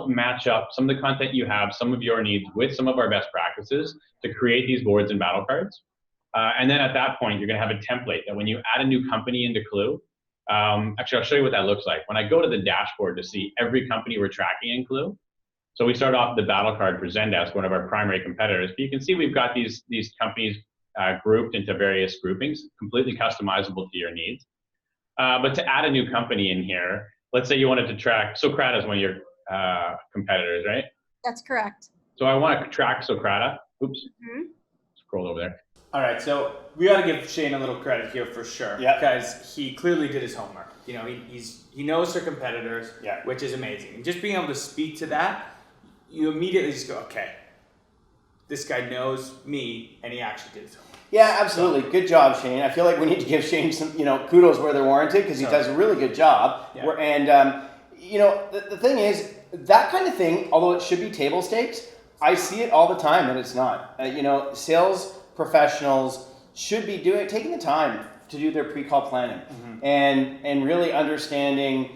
match up some of the content you have, some of your needs with some of our best practices to create these boards and battle cards. And then at that point, you're going to have a template that when you add a new company into Klue, actually, I'll show you what that looks like. When I go to the dashboard to see every company we're tracking in Klue, so we start off the battle card for Zendesk, one of our primary competitors. But you can see we've got these companies grouped into various groupings, completely customizable to your needs. But to add a new company in here, let's say you wanted to track Socrata is one of your competitors, right? That's correct. So I want to track Socrata. Oops. Scroll over there. All right, so we got to give Shane a little credit here for sure. Yeah. Because he clearly did his homework. You know, he knows their competitors, Yeah. which is amazing. And just being able to speak to that, you immediately just go, okay, this guy knows me, and he actually did his homework. Yeah, absolutely. Good job, Shane. I feel like we need to give Shane some, kudos where they're warranted because he does a really good job. Yeah. And, the thing is, that kind of thing, although it should be table stakes, I see it all the time that it's not. Sales professionals should be taking the time to do their pre-call planning and really understanding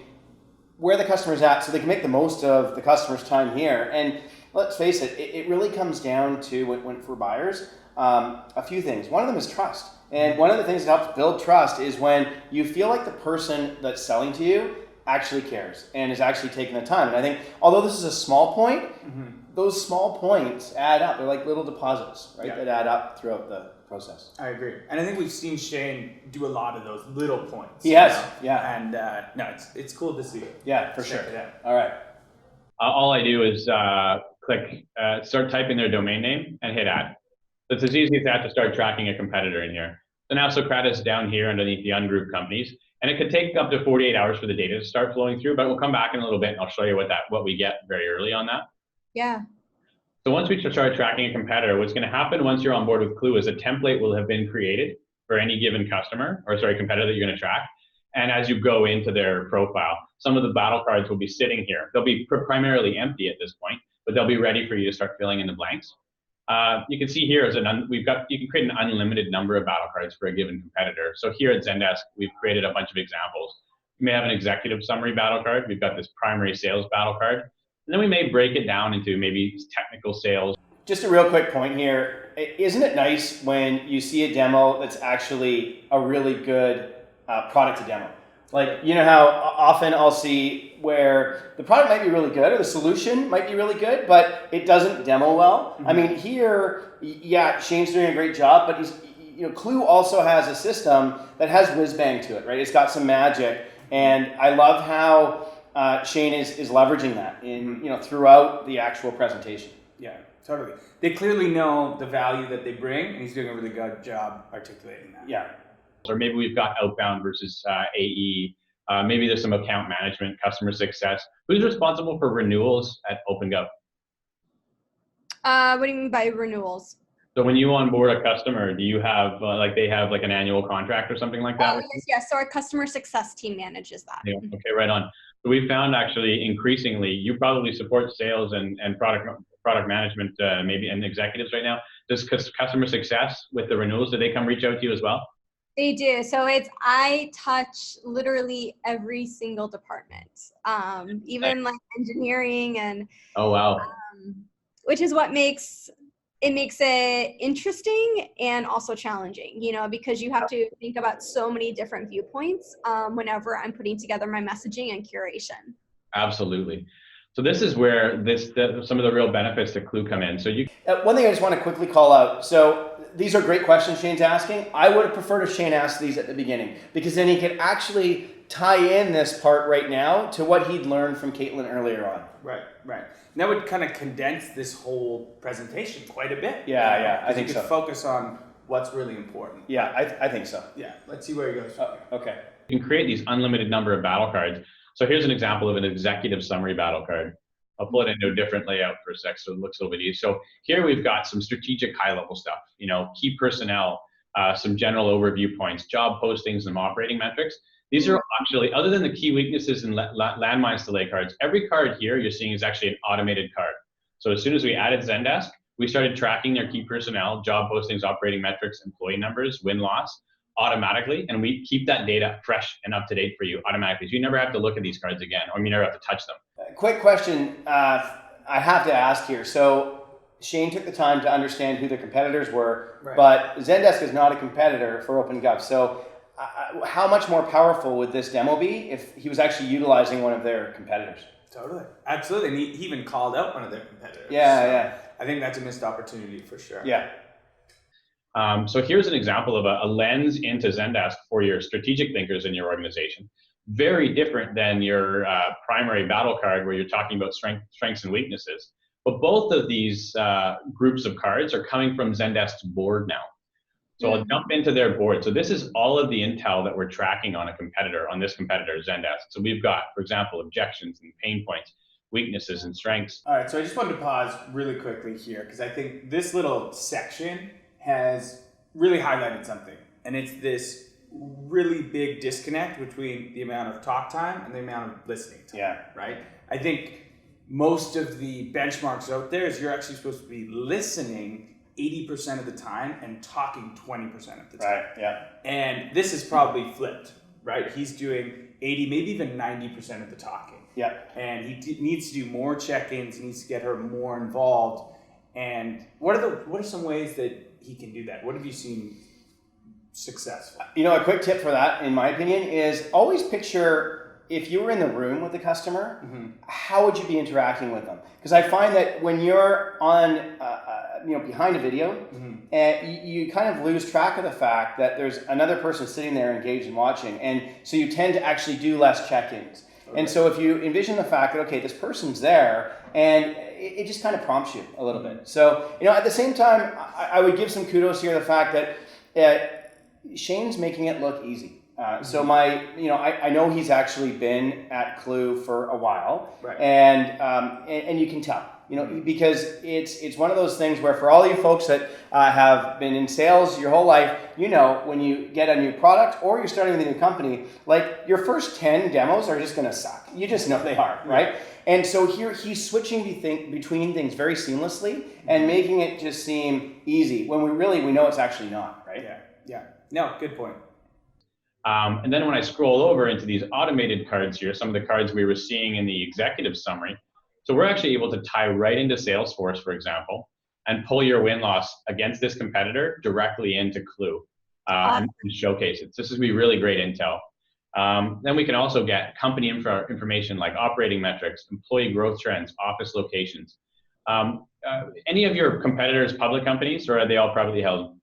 where the customer's at so they can make the most of the customer's time here. And let's face it, it really comes down to, when for buyers, a few things. One of them is trust. And one of the things that helps build trust is when you feel like the person that's selling to you actually cares and is actually taking the time. And I think, although this is a small point, those small points add up. They're like little deposits, right? That add up throughout the process. I agree. And I think we've seen Shane do a lot of those little points. He has, yeah. And no, it's cool to see. Yeah, for sure. Yeah. All right. All I do is click, start typing their domain name and hit add. It's as easy as that to start tracking a competitor in here. So now Socrata is down here underneath the ungrouped companies. And it could take up to 48 hours for the data to start flowing through, but we'll come back in a little bit and I'll show you what we get very early on that. Yeah. So once we start tracking a competitor, what's going to happen once you're on board with Klue is a template will have been created for any given competitor that you're going to track. And as you go into their profile, some of the battle cards will be sitting here. They'll be primarily empty at this point, but they'll be ready for you to start filling in the blanks. You can see here you can create an unlimited number of battle cards for a given competitor. So here at Zendesk, we've created a bunch of examples. We may have an executive summary battle card. We've got this primary sales battle card. And then we may break it down into maybe technical sales. Just a real quick point here. Isn't it nice when you see a demo that's actually a really good product to demo? Like, you know how often I'll see where the product might be really good or the solution might be really good, but it doesn't demo well. I mean, here, yeah, Shane's doing a great job, but Klue also has a system that has whiz bang to it, right? It's got some magic, and I love how Shane is leveraging that throughout the actual presentation. Yeah, totally. They clearly know the value that they bring, and he's doing a really good job articulating that. Yeah. Or maybe we've got outbound versus AE. Maybe there's some account management, customer success. Who's responsible for renewals at OpenGov? What do you mean by renewals? So when you onboard a customer, do you have they have like an annual contract or something like that? Yes. So our customer success team manages that. Yeah. Okay, right on. So we found actually increasingly, you probably support sales and product management, maybe and executives right now. Does customer success with the renewals, do they come reach out to you as well? They do. So I touch literally every single department, even like engineering and. Oh wow. Which is what makes it interesting and also challenging, because you have to think about so many different viewpoints whenever I'm putting together my messaging and curation. Absolutely. So this is where some of the real benefits to Klue come in. So one thing I just want to quickly call out. So these are great questions Shane's asking. I would have preferred if Shane asked these at the beginning, because then he could actually tie in this part right now to what he'd learned from Caitlin earlier on. Right. And that would kind of condense this whole presentation quite a bit. Yeah, I think so. You could focus on what's really important. Yeah, I think so. Yeah, let's see where he goes. Okay. You can create these unlimited number of battle cards. So here's an example of an executive summary battle card. I'll pull it into a different layout for a sec so it looks a little bit easier. So here we've got some strategic high-level stuff, key personnel, some general overview points, job postings, and operating metrics. These are actually, other than the key weaknesses and landmines delay cards, every card here you're seeing is actually an automated card. So as soon as we added Zendesk, we started tracking their key personnel, job postings, operating metrics, employee numbers, win-loss automatically, and we keep that data fresh and up to date for you automatically. So you never have to look at these cards again, or you never have to touch them. quick question I have to ask here. So Shane took the time to understand who the competitors were, Right. but Zendesk is not a competitor for OpenGov. So how much more powerful would this demo be if he was actually utilizing one of their competitors? Totally. Absolutely. And he even called out one of their competitors. Yeah, So yeah. I think that's a missed opportunity for sure. Yeah. So here's an example of a lens into Zendesk for your strategic thinkers in your organization. Very different than your primary battle card where you're talking about strengths and weaknesses. But both of these groups of cards are coming from Zendesk's board now. So I'll jump into their board. So this is all of the intel that we're tracking on a competitor, on this competitor, Zendesk. So we've got, for example, objections and pain points, weaknesses and strengths. All right, so I just wanted to pause really quickly here because I think this little section has really highlighted something. And it's this really big disconnect between the amount of talk time and the amount of listening time, Yeah. right? I think most of the benchmarks out there is you're actually supposed to be listening 80% of the time and talking 20% of the time. Right. Yeah. And this is probably flipped, right? He's doing 80, maybe even 90% of the talking. Yeah. And he needs to do more check-ins. He needs to get her more involved. And what are some ways that he can do that? What have you seen successful? You know, a quick tip for that, in my opinion, is always picture if you were in the room with the customer, how would you be interacting with them? Because I find that when you're on, behind a video, you kind of lose track of the fact that there's another person sitting there engaged and watching, and so you tend to actually do less check-ins. Okay. And so if you envision the fact that, okay, this person's there, and it just kind of prompts you a little bit. So, at the same time, I would give some kudos here to the fact that Shane's making it look easy. So I know he's actually been at Klue for a while, right. and you can tell, because it's one of those things where for all you folks that have been in sales your whole life, when you get a new product or you're starting with a new company, like your first 10 demos are just going to suck. You just know they are, right? And so here he's switching between things very seamlessly and making it just seem easy when we know it's actually not, right? Yeah. No, good point. And then when I scroll over into these automated cards here, some of the cards we were seeing in the executive summary, so we're actually able to tie right into Salesforce, for example, and pull your win-loss against this competitor directly into Klue and showcase it. So this is going to be really great intel. Then we can also get company information like operating metrics, employee growth trends, office locations. Any of your competitors public companies, or are they all privately held?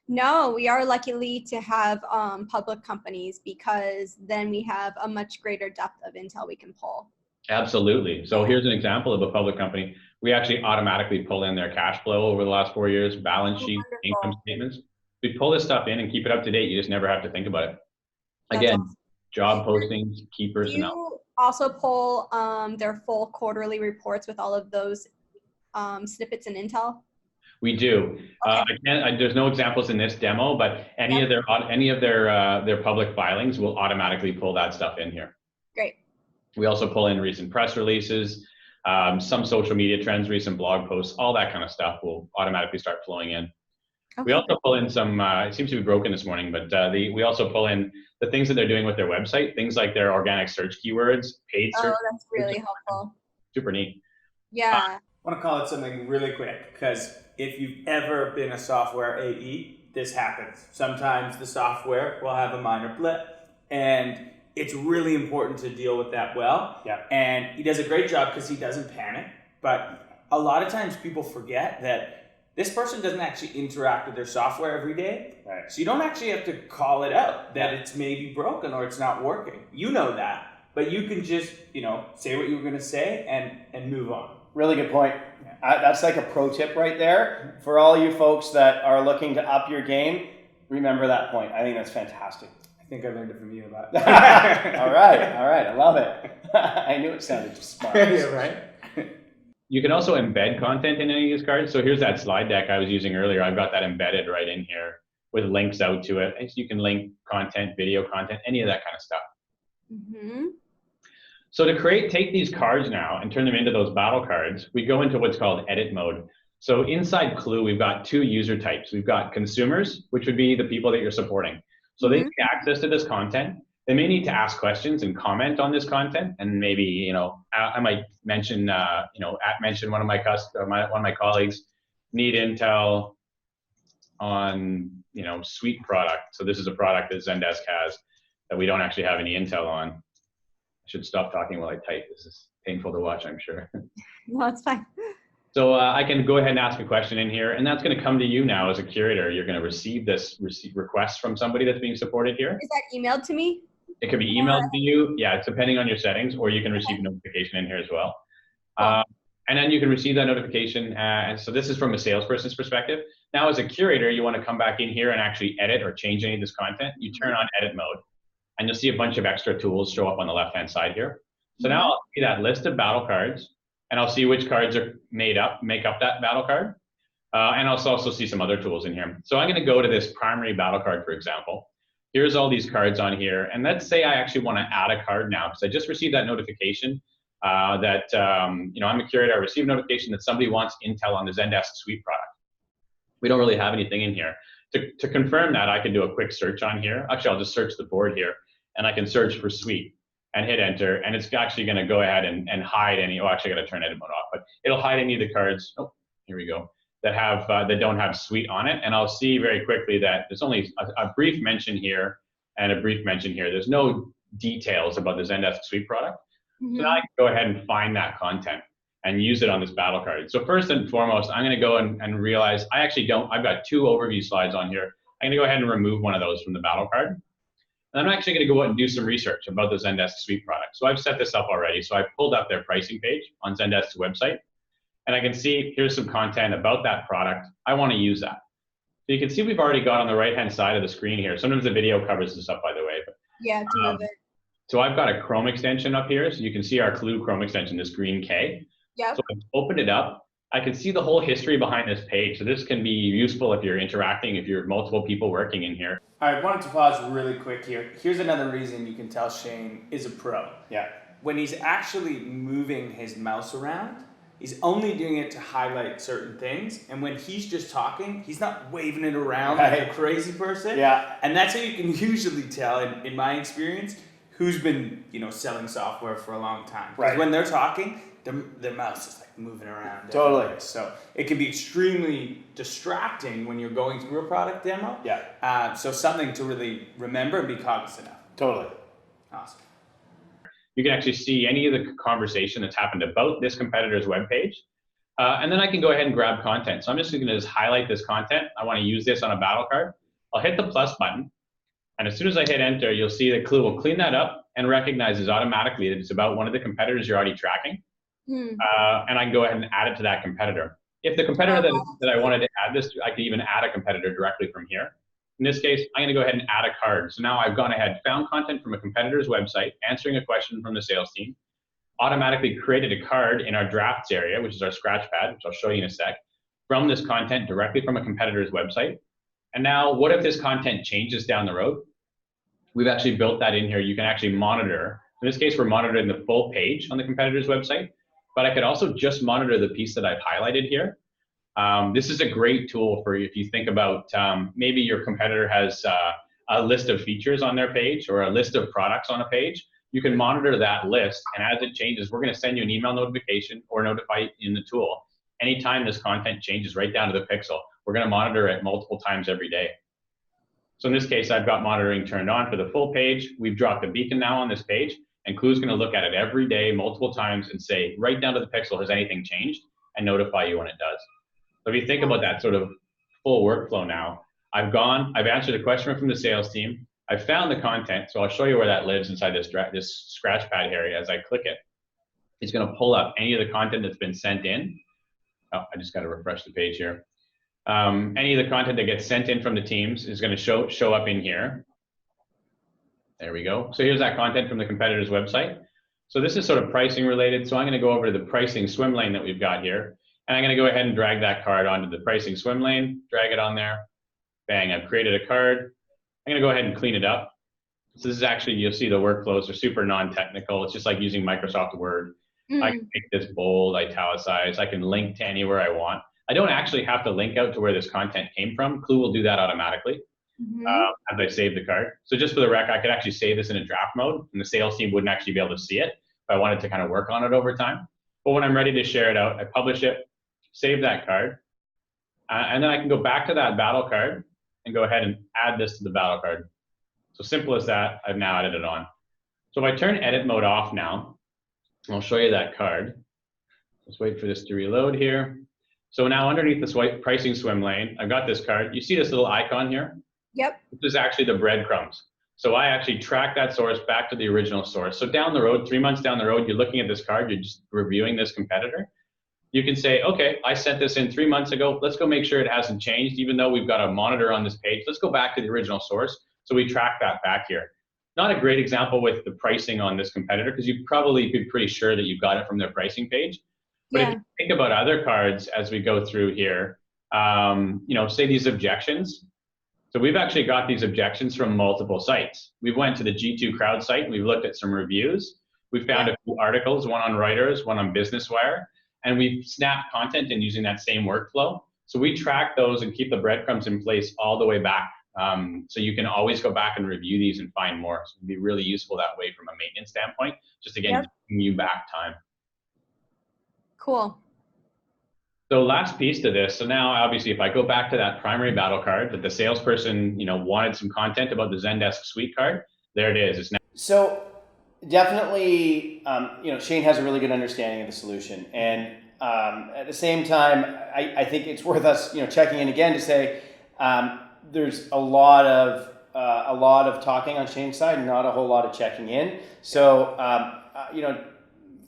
No, we are lucky to have public companies because then we have a much greater depth of intel we can pull. Absolutely. So here's an example of a public company. We actually automatically pull in their cash flow over the last 4 years, balance sheet, income statements. We pull this stuff in and keep it up to date. You just never have to think about it. Again, awesome. Job postings, key personnel. You also pull their full quarterly reports with all of those snippets and intel? We do. Okay. There's no examples in this demo, but any of their public filings will automatically pull that stuff in here. Great. We also pull in recent press releases, some social media trends, recent blog posts, all that kind of stuff will automatically start flowing in. Okay. We also pull in some, it seems to be broken this morning, but we also pull in the things that they're doing with their website, things like their organic search keywords, paid search. Oh, that's really helpful. Super neat. Yeah. I want to call it something really quick because if you've ever been a software AE, this happens. Sometimes the software will have a minor blip, and it's really important to deal with that well. Yeah. And he does a great job because he doesn't panic, but a lot of times people forget that this person doesn't actually interact with their software every day. Right. So you don't actually have to call it out that it's maybe broken or it's not working. You know that, but you can just, say what you were going to say and move on. Really good point. That's like a pro tip right there. For all you folks that are looking to up your game, remember that point. I think that's fantastic. I think I learned it from you a lot. All right. I love it. I knew it sounded smart. Yeah, right? You can also embed content in any of these cards. So here's that slide deck I was using earlier. I've got that embedded right in here with links out to it. You can link content, video content, any of that kind of stuff. Mm-hmm. So to take these cards now and turn them into those battle cards, we go into what's called edit mode. So inside Klue, we've got two user types. We've got consumers, which would be the people that you're supporting. So they get access to this content. They may need to ask questions and comment on this content, and maybe, you know, I might mention, you know, mention one of my one of my colleagues need intel on, you know, suite product. So this is a product that Zendesk has that we don't actually have any intel on. I should stop talking while I type. This is painful to watch, I'm sure. No, it's fine. So I can go ahead and ask a question in here, and that's going to come to you now as a curator. You're going to receive this request from somebody that's being supported here. Is that emailed to me? It could be emailed to you. Yeah, it's depending on your settings, or you can receive a notification in here as well. Cool. And then you can receive that notification. And so this is from a salesperson's perspective. Now, as a curator, you want to come back in here and actually edit or change any of this content. You turn on edit mode, and you'll see a bunch of extra tools show up on the left-hand side here. So now I'll see that list of battle cards, and I'll see which cards are make up that battle card. And I'll also see some other tools in here. So I'm going to go to this primary battle card, for example. Here's all these cards on here. And let's say I actually want to add a card now, because I just received that notification that, you know, I'm a curator. I received a notification that somebody wants intel on the Zendesk Suite product. We don't really have anything in here. To confirm that, I can do a quick search on here. Actually, I'll just search the board here, and I can search for Suite and hit enter, and it's actually going to go ahead and hide any. Oh, actually, I got to turn edit mode off, but it'll hide any of the cards. Oh, here we go. That have that don't have Suite on it, and I'll see very quickly that there's only a brief mention here and a brief mention here. There's no details about the Zendesk Suite product. So now I can go ahead and find that content and use it on this battle card. So first and foremost, I'm going to go and realize I actually don't. I've got 2 overview slides on here. I'm going to go ahead and remove one of those from the battle card. And I'm actually going to go out and do some research about the Zendesk Suite product. So I've set this up already. So I pulled up their pricing page on Zendesk's website. And I can see here's some content about that product. I want to use that. So you can see we've already got on the right-hand side of the screen here. Sometimes the video covers this up, by the way. But, Yeah, to move it. so I've got a Chrome extension up here. So you can see our Klue Chrome extension, this green K. Yeah. So I've opened it up. I can see the whole history behind this page. So this can be useful if you're interacting, if you're multiple people working in here. All right, wanted to pause really quick here. Here's another reason you can tell Shane is a pro. Yeah. When he's actually moving his mouse around, he's only doing it to highlight certain things. And when he's just talking, he's not waving it around like a crazy person. Yeah. And that's how you can usually tell, in my experience, who's been, you know, selling software for a long time. Because Right. when they're talking, their mouse is like moving around. Totally. everywhere. So it can be extremely distracting when you're going through a product demo. Yeah. So something to really remember and be cognizant of. Totally. Awesome. You can actually see any of the conversation that's happened about this competitor's webpage. And then I can go ahead and grab content. So I'm just going to highlight this content. I want to use this on a battle card. I'll hit the plus button. And as soon as I hit enter, you'll see that Klue will clean that up and recognizes automatically that it's about one of the competitors you're already tracking. And I can go ahead and add it to that competitor. If the competitor that I wanted to add this to, I could even add a competitor directly from here. In this case, I'm going to go ahead and add a card. So now I've gone ahead, found content from a competitor's website, answering a question from the sales team, automatically created a card in our drafts area, which is our scratch pad, which I'll show you in a sec, from this content directly from a competitor's website. And now what if this content changes down the road? We've actually built that in here. You can actually monitor. In this case, we're monitoring the full page on the competitor's website, but I could also just monitor the piece that I've highlighted here. This is a great tool for if you think about maybe your competitor has a list of features on their page or a list of products on a page. You can monitor that list, and as it changes, we're going to send you an email notification or notify in the tool. Anytime this content changes right down to the pixel, we're going to monitor it multiple times every day. So in this case, I've got monitoring turned on for the full page. We've dropped a beacon now on this page, and Klue's going to look at it every day, multiple times, and say, right down to the pixel, has anything changed, and notify you when it does. So if you think about that sort of full workflow now, I've answered a question from the sales team. I've found the content, so I'll show you where that lives inside this scratch pad area. As I click it, it's going to pull up any of the content that's been sent in. Oh, I just got to refresh the page here. Any of the content that gets sent in from the teams is going to show up in here. There we go. So here's that content from the competitor's website. So this is sort of pricing related. So I'm going to go over to the pricing swim lane that we've got here. And I'm going to go ahead and drag that card onto the pricing swim lane, drag it on there. Bang, I've created a card. I'm going to go ahead and clean it up. So this is actually, you'll see the workflows are super non-technical. It's just like using Microsoft Word. I can make this bold, italicize. I can link to anywhere I want. I don't actually have to link out to where this content came from. Klue will do that automatically. as I save the card. So just for the rec, I could actually save this in a draft mode, and the sales team wouldn't actually be able to see it if I wanted to kind of work on it over time. But when I'm ready to share it out, I publish it, save that card, and then I can go back to that battle card and go ahead and add this to the battle card. So simple as that, I've now added it on. So if I turn edit mode off now, I'll show you that card. Let's wait for this to reload here. So now underneath this white pricing swim lane, I've got this card. You see this little icon here? Yep. This is actually the breadcrumbs. So I actually track that source back to the original source. So down the road, 3 months down the road, you're looking at this card, you're just reviewing this competitor. You can say, okay, I sent this in 3 months ago. Let's go make sure it hasn't changed. Even though we've got a monitor on this page, let's go back to the original source. So we track that back here. Not a great example with the pricing on this competitor, because you'd probably be pretty sure that you've got it from their pricing page. But if you think about other cards as we go through here, say these objections. So we've actually got these objections from multiple sites. We went to the G2 Crowd site and we've looked at some reviews. We found a few articles, one on Reuters, one on Business Wire, and we've snapped content in using that same workflow. So we track those and keep the breadcrumbs in place all the way back. So you can always go back and review these and find more. So it'd be really useful that way from a maintenance standpoint, just again, giving you back time. Cool. So last piece to this. So now obviously if I go back to that primary battle card that the salesperson, wanted some content about the Zendesk suite card, there it is. It's now. So definitely, Shane has a really good understanding of the solution. And at the same time, I think it's worth us, checking in again to say, there's a lot of talking on Shane's side and not a whole lot of checking in. So,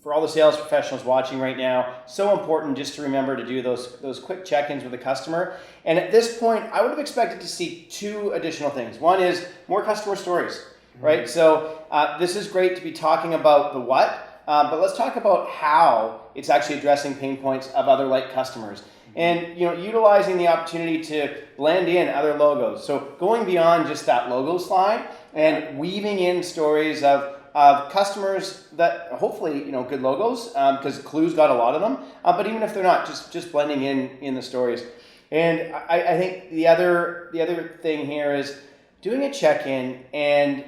for all the sales professionals watching right now, so important just to remember to do those quick check-ins with the customer. And at this point, I would have expected to see two additional things. One is more customer stories, right? So this is great to be talking about the what, but let's talk about how it's actually addressing pain points of other like customers. And utilizing the opportunity to blend in other logos. So going beyond just that logo slide and weaving in stories of customers that hopefully good logos, because Klue's got a lot of them. But even if they're not, just blending in the stories. And I think the other thing here is doing a check-in and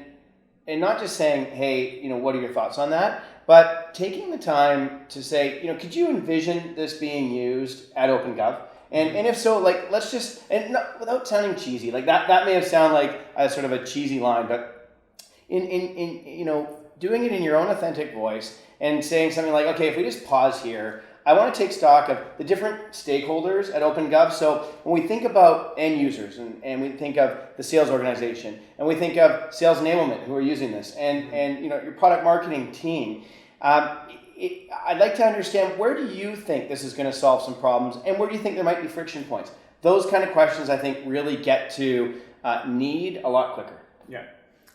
not just saying, hey, what are your thoughts on that? But taking the time to say, could you envision this being used at OpenGov? And if so, let's just, and not, without sounding cheesy, that may have sounded like a sort of a cheesy line, but in doing it in your own authentic voice and saying something like, okay, if we just pause here, I want to take stock of the different stakeholders at OpenGov. So when we think about end users and we think of the sales organization and we think of sales enablement who are using this and your product marketing team, I'd like to understand, where do you think this is going to solve some problems and where do you think there might be friction points? Those kind of questions I think really get to need a lot quicker. Yeah.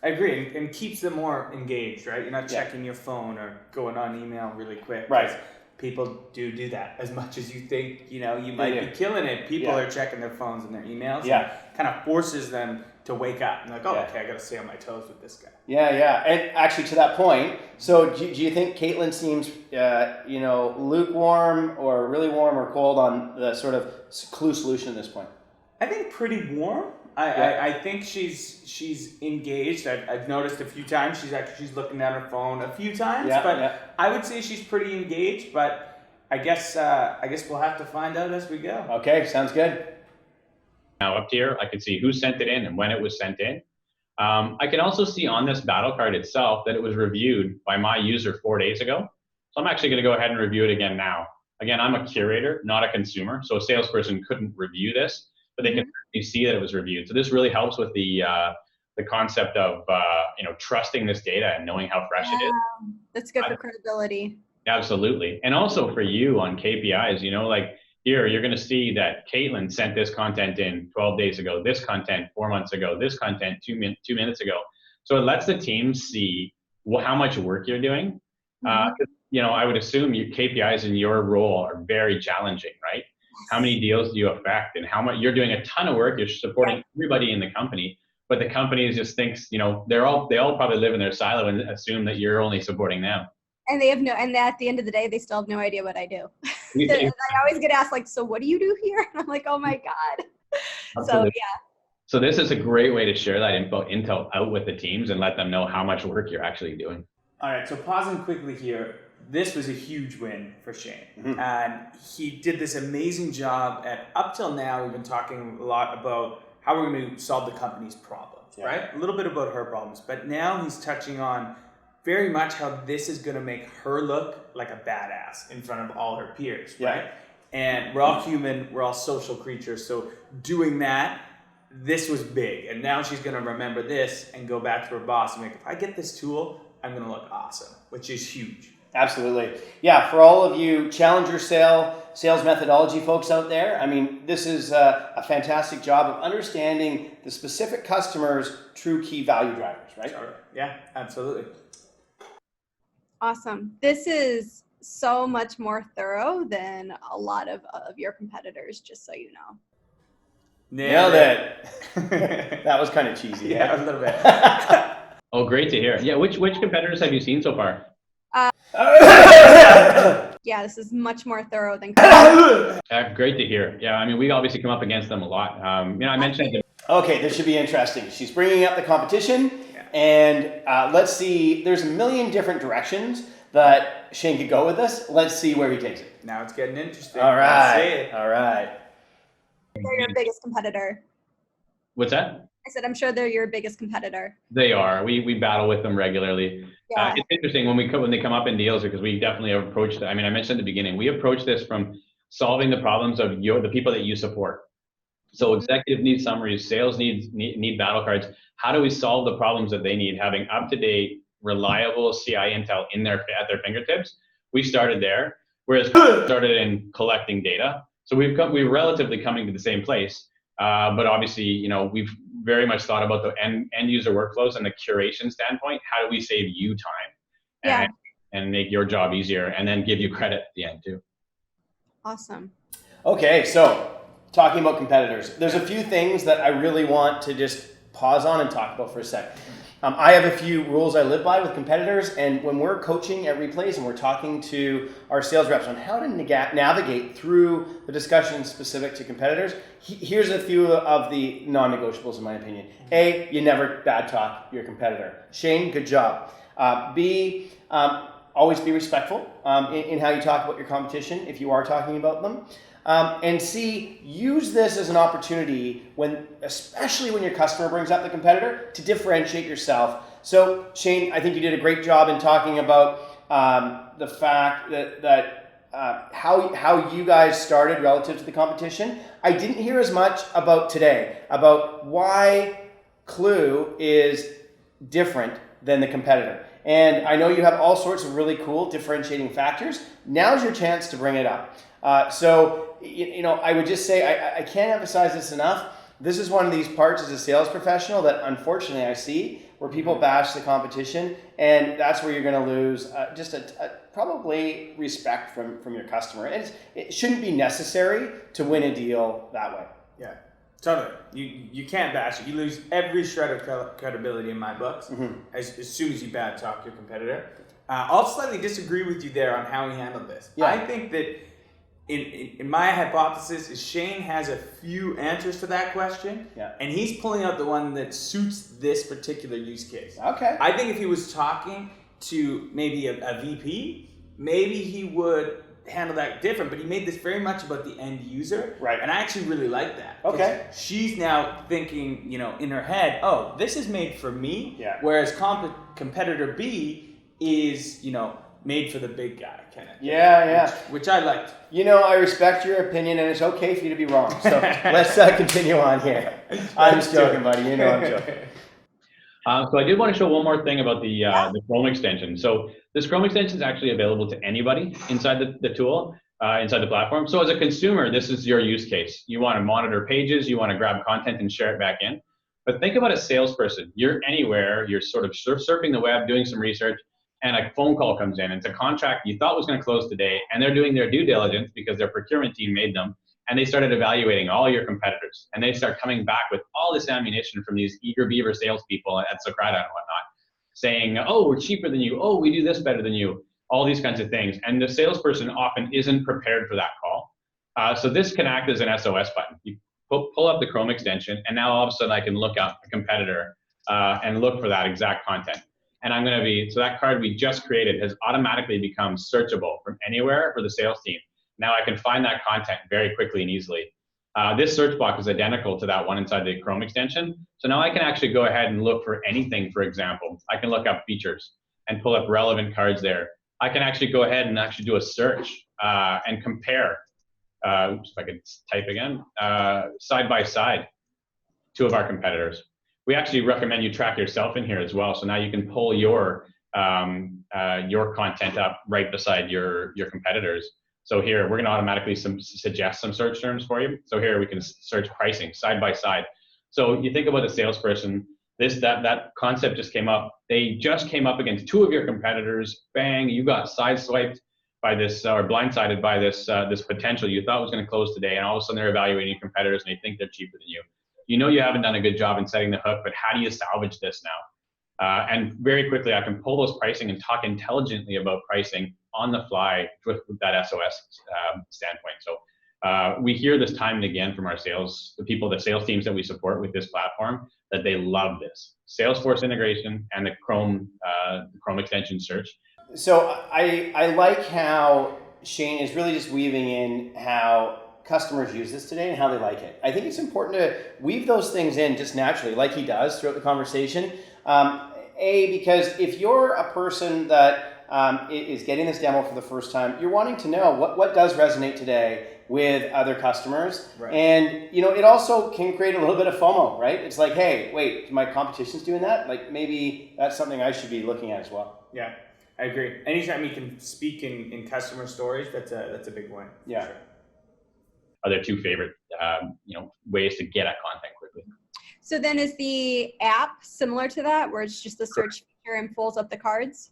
I agree, and keeps them more engaged, right? You're not checking your phone or going on email really quick. Right. People do that as much as you think, you might be killing it. People are checking their phones and their emails. Yeah. And kind of forces them to wake up and okay, I got to stay on my toes with this guy. Yeah. And actually to that point, so do you think Caitlin seems, lukewarm or really warm or cold on the sort of Klue solution at this point? I think pretty warm. I think she's engaged. I've noticed a few times she's looking down her phone a few times, I would say she's pretty engaged. But I guess we'll have to find out as we go. Okay, sounds good. Now up here, I can see who sent it in and when it was sent in. I can also see on this battle card itself that it was reviewed by my user 4 days ago. So I'm actually going to go ahead and review it again now. Again, I'm a curator, not a consumer, so a salesperson couldn't review this, but they can see that it was reviewed. So this really helps with the concept of trusting this data and knowing how fresh it is. That's good for credibility. Absolutely, and also for you on KPIs. Here you're going to see that Caitlin sent this content in 12 days ago, this content 4 months ago, this content 2 minutes ago. So it lets the team see how much work you're doing. I would assume your KPIs in your role are very challenging, right? How many deals do you affect, and how much you're doing a ton of work. You're supporting everybody in the company, but the company just thinks, they all probably live in their silo and assume that you're only supporting them. And they have and at the end of the day, they still have no idea what I do. I always get asked so what do you do here? And I'm like, oh my God. Absolutely. So this is a great way to share that intel out with the teams and let them know how much work you're actually doing. All right, so pausing quickly here. This was a huge win for Shane. And he did this amazing job at, up till now, we've been talking a lot about how we're going to solve the company's problems, right? A little bit about her problems, but now he's touching on very much how this is going to make her look like a badass in front of all her peers, right? And we're all human, we're all social creatures, so doing that, this was big. And now she's going to remember this and go back to her boss and be like, if I get this tool, I'm going to look awesome, which is huge. Absolutely. Yeah, for all of you challenger sales methodology folks out there, I mean, this is a fantastic job of understanding the specific customer's true key value drivers, right? Sure. Yeah, absolutely. Awesome. This is so much more thorough than a lot of your competitors, just so you know. Nailed it. That was kind of cheesy. Yeah, a little bit. Oh, great to hear. Yeah, which competitors have you seen so far? Yeah, this is much more thorough than. Great to hear. Yeah, I mean, we obviously come up against them a lot. I mentioned it. Okay, this should be interesting. She's bringing up the competition, and let's see. There's a million different directions that Shane could go with this. Let's see where he takes it. Now it's getting interesting. All right. All right. They're your biggest competitor. What's that? I said, I'm sure they're your biggest competitor. They are. We battle with them regularly. Yeah. It's interesting when they come up in deals, because we definitely approach that. I mean, I mentioned at the beginning, we approach this from solving the problems of the people that you support. So executive need summaries, sales need battle cards. How do we solve the problems that they need? Having up-to-date, reliable CI intel at their fingertips. We started there, whereas started in collecting data. So we're relatively coming to the same place. But obviously, we've very much thought about the end user workflows and the curation standpoint. How do we save you time and make your job easier, and then give you credit at the end too? Awesome. Okay, so talking about competitors, there's a few things that I really want to just pause on and talk about for a sec. I have a few rules I live by with competitors, and when we're coaching at Replays and we're talking to our sales reps on how to navigate through the discussions specific to competitors, here's a few of the non-negotiables in my opinion. A, you never bad talk your competitor. Shane, good job. B, always be respectful in how you talk about your competition if you are talking about them. And C, use this as an opportunity especially when your customer brings up the competitor, to differentiate yourself. So Shane, I think you did a great job in talking about the fact that how you guys started relative to the competition. I didn't hear as much about today, about why Klue is different than the competitor. And I know you have all sorts of really cool differentiating factors. Now's your chance to bring it up. So I would just say, I can't emphasize this enough. This is one of these parts as a sales professional that unfortunately I see where people bash the competition, and that's where you're going to lose just probably respect from your customer. And it shouldn't be necessary to win a deal that way. Yeah, totally. You can't bash it. You lose every shred of credibility in my books as soon as you bad talk your competitor. I'll slightly disagree with you there on how he handled this. Yeah. I think that in my hypothesis is Shane has a few answers to that question, and he's pulling out the one that suits this particular use case. Okay. I think if he was talking to maybe a VP, maybe he would handle that different, but he made this very much about the end user. Right. And I actually really like that. Okay. She's now thinking, in her head, oh, this is made for me. Yeah. Whereas competitor B is, made for the big guy, kind of. Yeah. Which I liked. I respect your opinion, and it's okay for you to be wrong. So let's continue on here. I'm just joking, buddy. I'm joking. So I did want to show one more thing about the Chrome extension. So this Chrome extension is actually available to anybody inside the tool, inside the platform. So as a consumer, this is your use case. You want to monitor pages, you want to grab content and share it back in. But think about a salesperson. You're anywhere, you're sort of surfing the web, doing some research, and a phone call comes in. It's a contract you thought was going to close today, and they're doing their due diligence because their procurement team made them, and they started evaluating all your competitors, and they start coming back with all this ammunition from these eager beaver salespeople at Socrata and whatnot, saying, oh, we're cheaper than you, oh, we do this better than you, all these kinds of things. And the salesperson often isn't prepared for that call. So this can act as an SOS button. You pull up the Chrome extension, and now all of a sudden I can look up a competitor and look for that exact content. And I'm going to be, so that card we just created has automatically become searchable from anywhere for the sales team. Now I can find that content very quickly and easily. This search box is identical to that one inside the Chrome extension. So now I can actually go ahead and look for anything, for example. I can look up features and pull up relevant cards there. I can actually go ahead and actually do a search and compare, if I could type again, side by side, two of our competitors. We actually recommend you track yourself in here as well. So now you can pull your content up right beside your competitors. So here, we're going to automatically suggest some search terms for you. So here we can search pricing side by side. So you think about a salesperson, that concept just came up. They just came up against two of your competitors. Bang, you got sideswiped by this, or blindsided by this potential you thought was going to close today. And all of a sudden they're evaluating competitors and they think they're cheaper than you. You know you haven't done a good job in setting the hook, but how do you salvage this now? And very quickly, I can pull those pricing and talk intelligently about pricing on the fly with that SOS standpoint. So we hear this time and again from our sales teams that we support with this platform, that they love this Salesforce integration and the Chrome extension search. So I like how Shane is really just weaving in how customers use this today and how they like it. I think it's important to weave those things in just naturally, like he does throughout the conversation. Because if you're a person that is getting this demo for the first time, you're wanting to know what does resonate today with other customers. Right. And it also can create a little bit of FOMO, right? It's like, hey, wait, my competition's doing that? Like maybe that's something I should be looking at as well. Yeah, I agree. Anytime you can speak in customer stories, that's a big one. Yeah. Sure. Are their two favorite ways to get at content quickly. So then is the app similar to that, where it's just the search feature and pulls up the cards?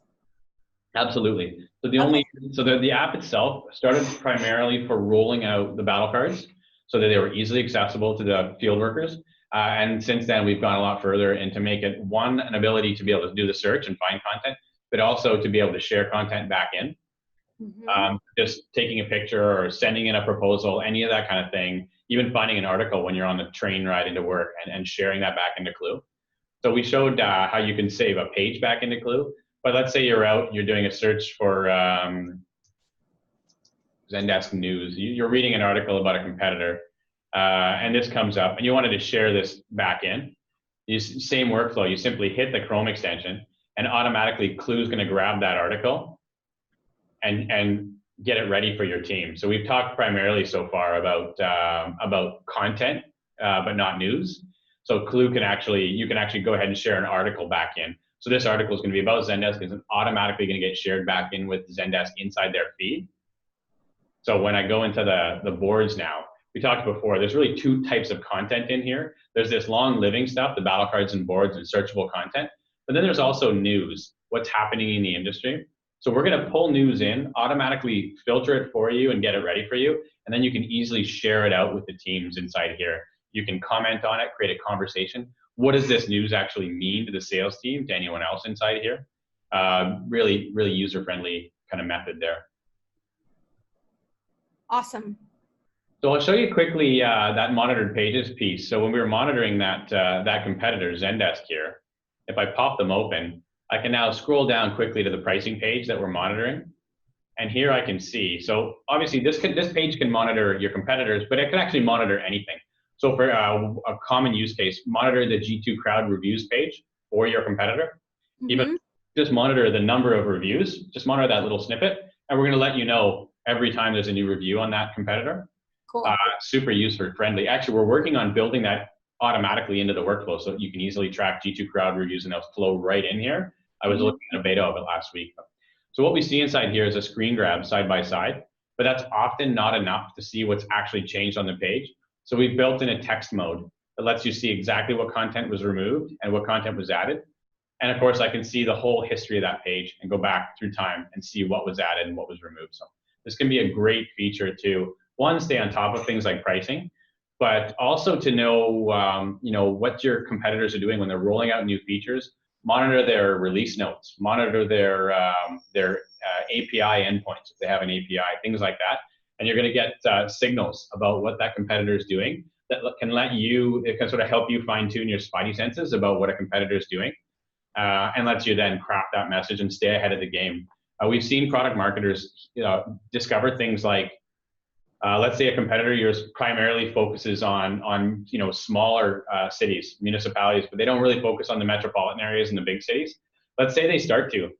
Absolutely. So the app itself started primarily for rolling out the battle cards so that they were easily accessible to the field workers. And since then, we've gone a lot further and to make it, one, an ability to be able to do the search and find content, but also to be able to share content back in. Mm-hmm. Just taking a picture or sending in a proposal, any of that kind of thing, even finding an article when you're on the train ride into work and sharing that back into Klue. So we showed how you can save a page back into Klue, but let's say you're out, you're doing a search for Zendesk news. You're reading an article about a competitor and this comes up and you wanted to share this back in. Same workflow, you simply hit the Chrome extension and automatically Klue is going to grab that article and get it ready for your team. So we've talked primarily so far about content, but not news. So Klue you can actually go ahead and share an article back in. So this article is going to be about Zendesk, and it's automatically going to get shared back in with Zendesk inside their feed. So when I go into the boards now, we talked before, there's really two types of content in here. There's this long living stuff, the battle cards and boards and searchable content, but then there's also news, what's happening in the industry. So we're going to pull news in, automatically filter it for you and get it ready for you. And then you can easily share it out with the teams inside here. You can comment on it, create a conversation. What does this news actually mean to the sales team, to anyone else inside here? Really, really user-friendly kind of method there. Awesome. So I'll show you quickly that monitored pages piece. So when we were monitoring that competitor, Zendesk here, if I pop them open, I can now scroll down quickly to the pricing page that we're monitoring. And here I can see, so obviously this page can monitor your competitors, but it can actually monitor anything. So for a common use case, monitor the G2 crowd reviews page for your competitor. Mm-hmm. Even just monitor the number of reviews, just monitor that little snippet. And we're gonna let you know every time there's a new review on that competitor. Cool. Super user friendly. Actually, we're working on building that automatically into the workflow so that you can easily track G2 crowd reviews and they'll flow right in here. I was looking at a beta of it last week. So what we see inside here is a screen grab side by side, but that's often not enough to see what's actually changed on the page. So we've built in a text mode that lets you see exactly what content was removed and what content was added. And of course, I can see the whole history of that page and go back through time and see what was added and what was removed. So this can be a great feature to, one, stay on top of things like pricing, but also to know, what your competitors are doing when they're rolling out new features. Monitor their release notes, monitor their API endpoints if they have an API, things like that. And you're going to get signals about what that competitor is doing. can let you, it can sort of help you fine tune your spidey senses about what a competitor is doing, and lets you then craft that message and stay ahead of the game. We've seen product marketers discover things like, let's say a competitor yours primarily focuses on smaller cities, municipalities, but they don't really focus on the metropolitan areas and the big cities. Let's say they start to.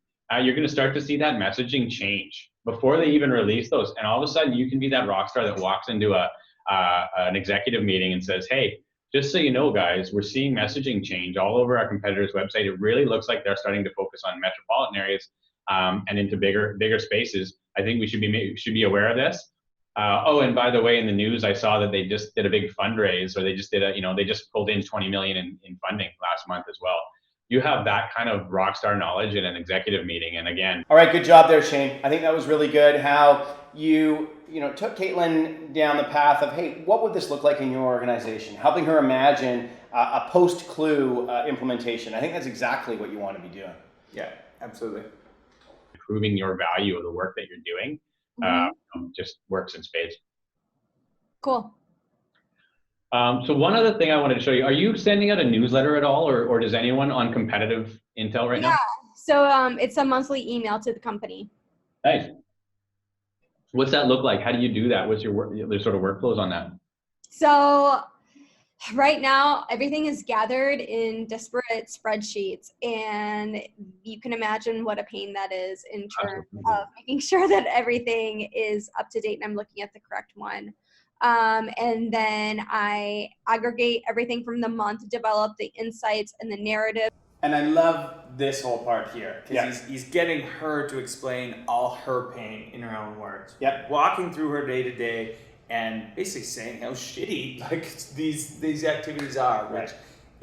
You're going to start to see that messaging change before they even release those, and all of a sudden you can be that rock star that walks into an executive meeting and says, "Hey, just so you know, guys, we're seeing messaging change all over our competitors' website. It really looks like they're starting to focus on metropolitan areas and into bigger spaces. I think we should be aware of this." Oh, and by the way, in the news, I saw that they just did a big fundraise, or they just did they just pulled in 20 million in funding last month as well. You have that kind of rock star knowledge in an executive meeting, and again. All right, good job there, Shane. I think that was really good. How you took Caitlin down the path of, hey, what would this look like in your organization? Helping her imagine a post-Klue implementation. I think that's exactly what you want to be doing. Yeah, absolutely. Improving your value of the work that you're doing just works in spades. Cool. So one other thing I wanted to show you, are you sending out a newsletter at all, or does anyone on competitive intel right now? Yeah, so it's a monthly email to the company. Nice. What's that look like? How do you do that? What's your sort of workflows on that? So right now, everything is gathered in disparate spreadsheets, and you can imagine what a pain that is in terms of making sure that everything is up to date and I'm looking at the correct one. And then I aggregate everything from the month, develop the insights and the narrative. And I love this whole part here, because he's getting her to explain all her pain in her own words. Yep. Walking through her day to day and basically saying how shitty these activities are, which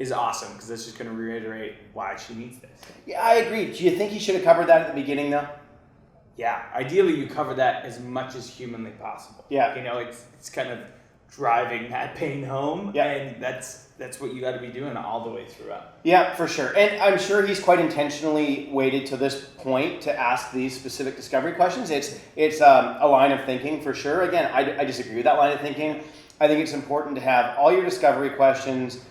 is awesome, because that's just going to reiterate why she needs this. Yeah, I agree. Do you think he should have covered that at the beginning, though? Yeah, ideally you cover that as much as humanly possible. Yeah. It's kind of driving that pain home, yeah. And that's what you got to be doing all the way throughout. Yeah, for sure. And I'm sure he's quite intentionally waited to this point to ask these specific discovery questions. It's a line of thinking for sure. Again, I disagree with that line of thinking. I think it's important to have all your discovery questions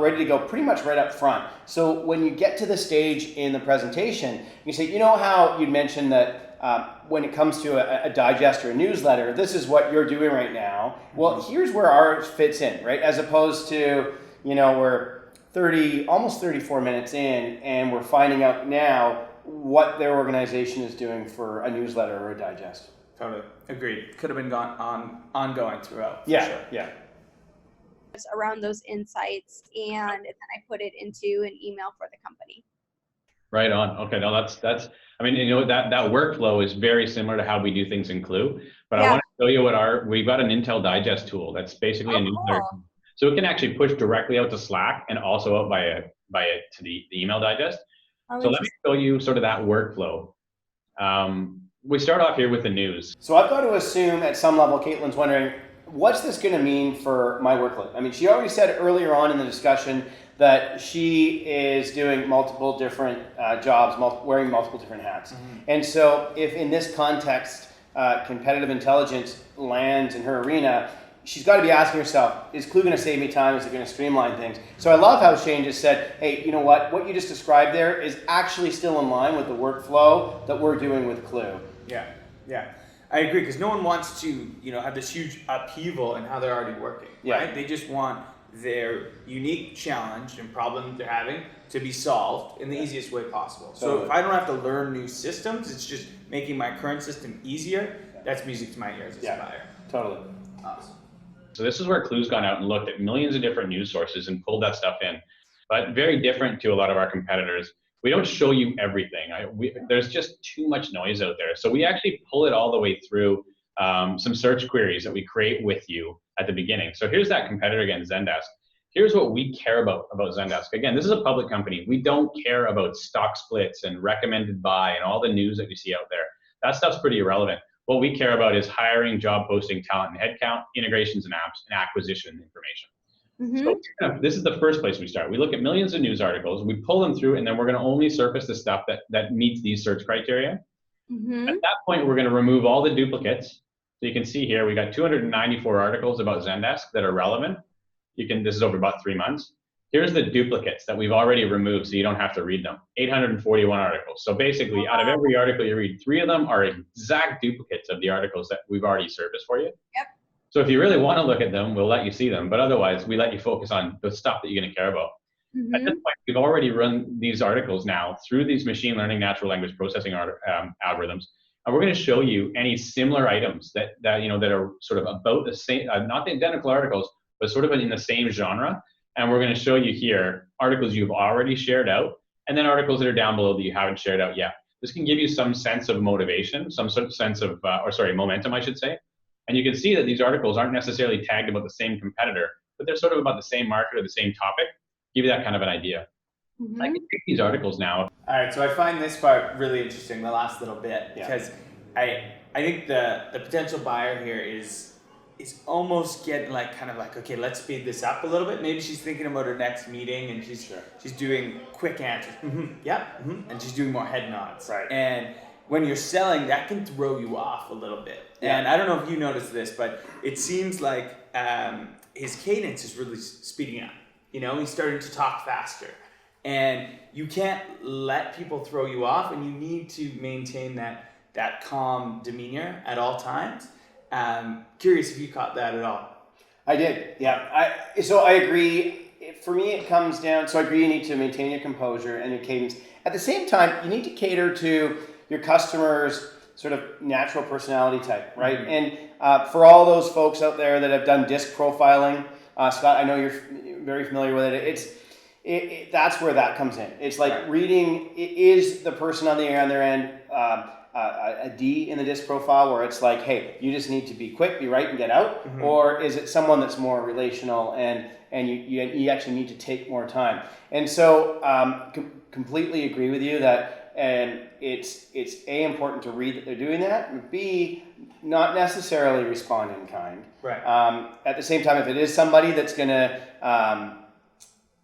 ready to go pretty much right up front. So when you get to the stage in the presentation, you say, how you'd mentioned that when it comes to a digest or a newsletter, this is what you're doing right now. Well, here's where ours fits in, right? As opposed to, we're almost 34 minutes in, and we're finding out now what their organization is doing for a newsletter or a digest. Totally. Agreed. Could have been ongoing throughout. Yeah, sure. Yeah. Around those insights, and then I put it into an email for the company. Right on. Okay, no, that's. I mean, that workflow is very similar to how we do things in Klue. But I want to show you we've got an Intel Digest tool that's basically a newsletter. Cool. So it can actually push directly out to Slack and also out to the email digest. So let me show you sort of that workflow. We start off here with the news. So I've got to assume at some level, Caitlin's wondering, what's this going to mean for my workload? I mean, she already said earlier on in the discussion that she is doing multiple different jobs, wearing multiple different hats. Mm-hmm. And so if in this context, competitive intelligence lands in her arena, she's got to be asking herself, is Klue going to save me time? Is it going to streamline things? So I love how Shane just said, hey, you know what you just described there is actually still in line with the workflow that we're doing with Klue. Yeah. I agree, because no one wants to, have this huge upheaval in how they're already working, right? They just want their unique challenge and problem they're having to be solved in the easiest way possible. So if I don't have to learn new systems, it's just making my current system easier. That's music to my ears as a buyer. Totally. Awesome. So this is where Klue's gone out and looked at millions of different news sources and pulled that stuff in. But very different to a lot of our competitors. We don't show you everything. There's just too much noise out there. So we actually pull it all the way through some search queries that we create with you at the beginning. So here's that competitor again, Zendesk. Here's what we care about Zendesk. Again, this is a public company. We don't care about stock splits and recommended buy and all the news that we see out there. That stuff's pretty irrelevant. What we care about is hiring, job posting, talent, and headcount, integrations and apps, and acquisition information. Mm-hmm. So this is the first place we start. We look at millions of news articles, we pull them through, and then we're going to only surface the stuff that meets these search criteria. Mm-hmm. At that point, we're going to remove all the duplicates. So you can see here, we got 294 articles about Zendesk that are relevant. this is over about 3 months. Here's the duplicates that we've already removed so you don't have to read them. 841 articles. So basically, out of every article you read, 3 of them are exact duplicates of the articles that we've already surfaced for you. Yep. So if you really want to look at them, we'll let you see them. But otherwise, we let you focus on the stuff that you're going to care about. Mm-hmm. At this point, we've already run these articles now through these machine learning natural language processing algorithms. And we're going to show you any similar items that are sort of about the same, not the identical articles, but sort of in the same genre. And we're going to show you here articles you've already shared out, and then articles that are down below that you haven't shared out yet. This can give you some sense of motivation, some sort of sense of, momentum, I should say. And you can see that these articles aren't necessarily tagged about the same competitor, but they're sort of about the same market or the same topic. Give you that kind of an idea. Mm-hmm. I can take these articles now. All right, so I find this part really interesting, the last little bit, because I think the potential buyer here is almost getting okay, let's speed this up a little bit. Maybe she's thinking about her next meeting and she's doing quick answers. And she's doing more head nods. Right. And when you're selling, that can throw you off a little bit. Yeah. And I don't know if you noticed this, but it seems like his cadence is really speeding up. He's starting to talk faster. And you can't let people throw you off, and you need to maintain that calm demeanor at all times. Curious if you caught that at all. I did, yeah. So I agree. For me, it comes down, so I agree you need to maintain your composure and your cadence. At the same time, you need to cater to your customer's sort of natural personality type, right? Mm-hmm. And for all those folks out there that have done disc profiling, Scott, I know you're very familiar with it. That's where that comes in. It's like reading, is the person on the other end a D in the disc profile where it's like, hey, you just need to be quick, be right, and get out? Mm-hmm. Or is it someone that's more relational and you actually need to take more time? And so completely agree with you that it's A, important to read that they're doing that, and B, not necessarily respond in kind. Right. At the same time, if it is somebody that's going to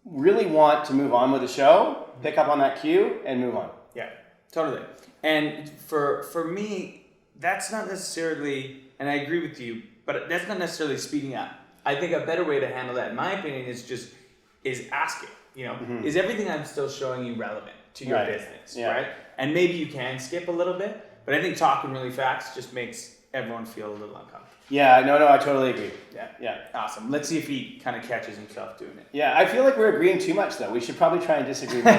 really want to move on with the show, pick up on that cue and move on. Yeah, totally. And for me, that's not necessarily, and I agree with you, but that's not necessarily speeding up. I think a better way to handle that, in my opinion, is asking, is everything I'm still showing you relevant to your business, right? And maybe you can skip a little bit, but I think talking really fast just makes everyone feel a little uncomfortable. Yeah, no, I totally agree. Yeah. Awesome. Let's see if he kind of catches himself doing it. Yeah, I feel like we're agreeing too much, though. We should probably try and disagree more.